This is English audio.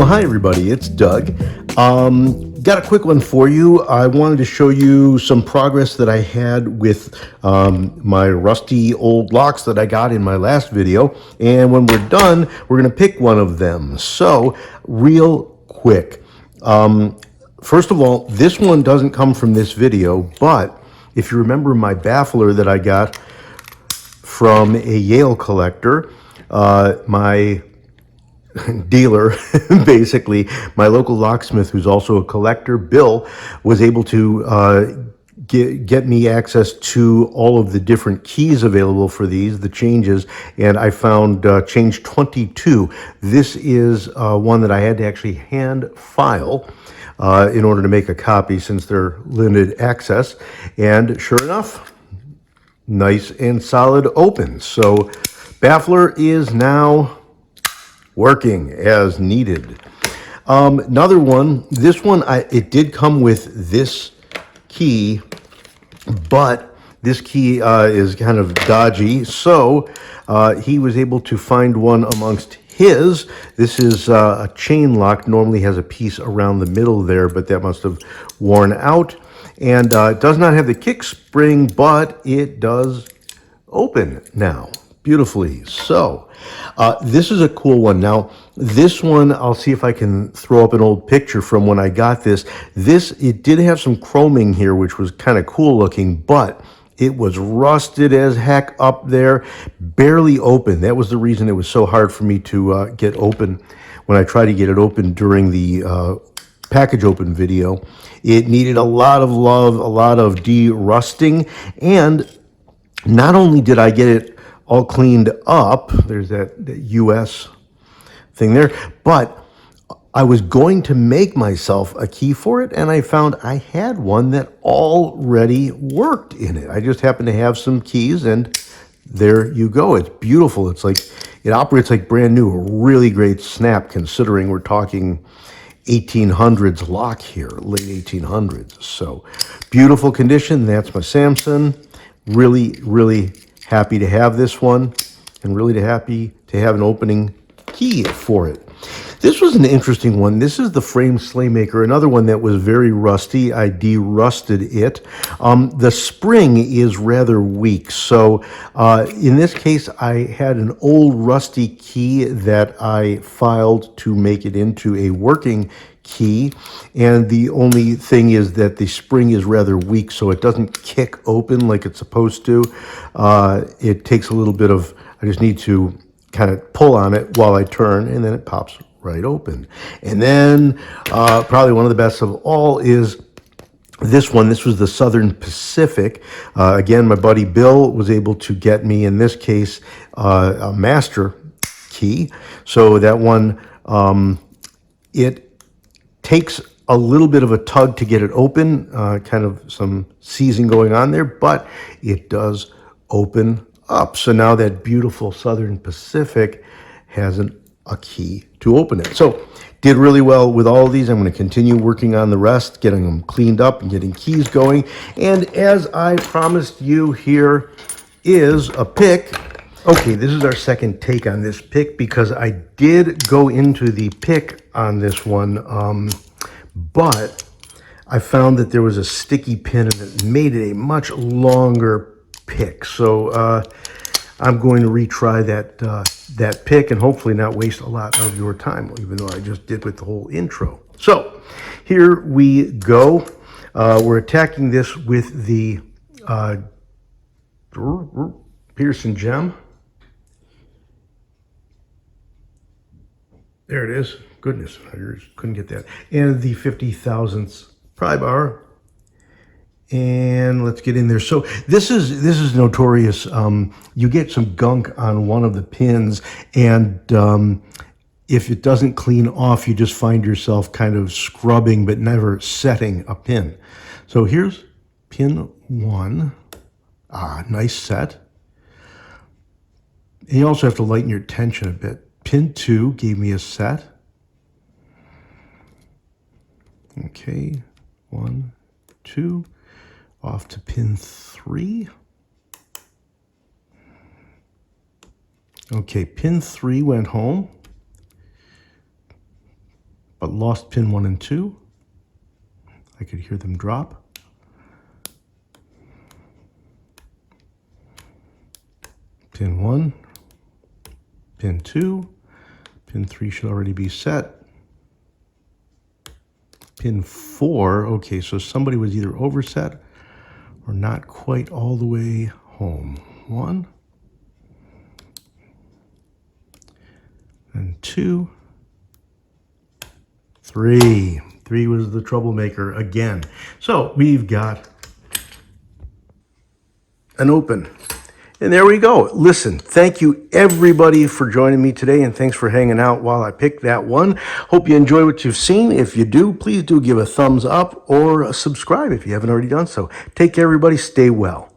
Hi everybody, it's Doug. Got a quick one for you. I wanted to show you some progress that I had with my rusty old locks that I got in my last video. And when we're done, we're going to pick one of them. So, real quick. First of all, this one doesn't come from this video, but if you remember my baffler that I got from a Yale collector, my dealer, basically, my local locksmith, who's also a collector, Bill, was able to get me access to all of the different keys available for these, the changes, and I found change 22. This is one that I had to actually hand file in order to make a copy since they're limited access, and sure enough, nice and solid open. So Baffler is now working as needed. Another one, this one, it did come with this key, but this key is kind of dodgy, so he was able to find one amongst his. This is a chain lock, normally has a piece around the middle there, but that must have worn out. And it does not have the kick spring, but it does open now beautifully. So this is a cool one. Now this one, I'll see if I can throw up an old picture from when I got this. It did have some chroming here, which was kind of cool looking, but it was rusted as heck up there, barely open. That was the reason it was so hard for me to get open when I tried to get it open during the package open video. It needed a lot of love, a lot of de-rusting, and not only did I get it all cleaned up, there's that US thing there, but I was going to make myself a key for it, and I found I had one that already worked in it. I just happened to have some keys, and there you go. It's beautiful. It's like, it operates like brand new. A really great snap considering we're talking 1800s lock here, late 1800s. So beautiful condition. That's my Samson. Really, really happy to have this one, and really happy to have an opening key for it. This was an interesting one. This is the frame Slaymaker, another one that was very rusty. I de-rusted it. The spring is rather weak, so in this case I had an old rusty key that I filed to make it into a working key, and the only thing is that the spring is rather weak, so it doesn't kick open like it's supposed to. It takes a little bit of, I just need to kind of pull on it while I turn, and then it pops right open. And then probably one of the best of all is this one. This was the Southern Pacific. Again, my buddy Bill was able to get me, in this case, a master key. So that one, it takes a little bit of a tug to get it open, kind of some seizing going on there, but it does open up. So now that beautiful Southern Pacific has a key to open it. So did really well with all of these. I'm going to continue working on the rest, getting them cleaned up and getting keys going. And as I promised you, here is a pick. Okay, this is our second take on this pick because I did go into the pick on this one, but I found that there was a sticky pin and it made it a much longer pick. So I'm going to retry that pick and hopefully not waste a lot of your time, even though I just did with the whole intro. So here we go. We're attacking this with the Pearson gem. There it is. Goodness, I just couldn't get that. And the 50 thousandths pry bar. And let's get in there. So this is notorious. You get some gunk on one of the pins, and if it doesn't clean off, you just find yourself kind of scrubbing but never setting a pin. So here's pin 1. Nice set. And you also have to lighten your tension a bit. Pin 2 gave me a set. Okay, 1, 2. Off to pin 3. Okay, pin 3 went home. lost pin 1 and 2. I could hear them drop. Pin 1, pin 2, pin 3 should already be set. Pin 4, okay, so somebody was either overset or not quite all the way home. 1 and 2, 3. 3 was the troublemaker again. So we've got an open. And there we go. Listen, thank you everybody for joining me today, and thanks for hanging out while I picked that one. Hope you enjoy what you've seen. If you do, please do give a thumbs up or subscribe if you haven't already done so. Take care, everybody. Stay well.